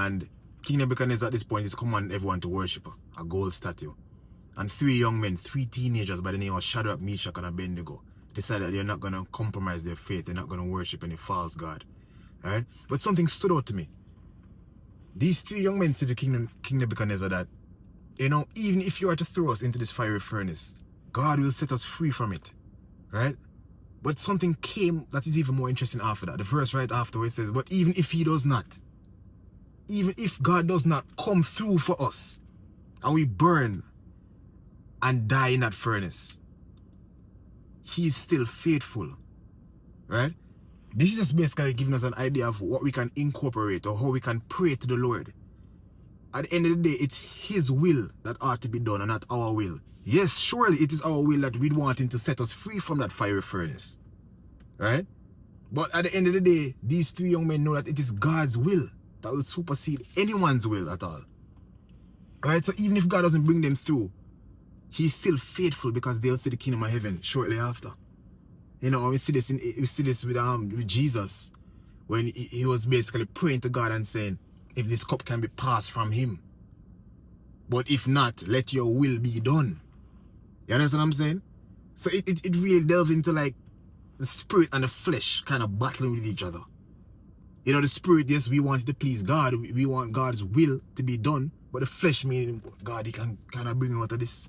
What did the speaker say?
And King Nebuchadnezzar at this point is commanding everyone to worship a gold statue. And 3 young men, 3 teenagers by the name of Shadrach, Meshach, and Abednego decided that they're not going to compromise their faith. They're not going to worship any false god. Right? But something stood out to me. These 3 young men said to King Nebuchadnezzar that, even if you are to throw us into this fiery furnace, God will set us free from it. Right? But something came that is even more interesting after that. The verse right after where it says, but even if he does not, even if God does not come through for us, and we burn and die in that furnace, he's still faithful. Right? This is just basically giving us an idea of what we can incorporate or how we can pray to the Lord. At the end of the day, it's his will that ought to be done and not our will. Yes, surely it is our will that we'd want him to set us free from that fiery furnace. Right? But at the end of the day, these 3 young men know that it is God's will that will supersede anyone's will at all. Right? So even if God doesn't bring them through, he's still faithful because they'll see the kingdom of heaven shortly after. We see this with Jesus when he was basically praying to God and saying, if this cup can be passed from him, but if not, let your will be done. You understand what I'm saying? So it really delves into like the spirit and the flesh kind of battling with each other. The spirit, yes, we want it to please God. We want God's will to be done. But the flesh, meaning God, he can kind of bring out of this.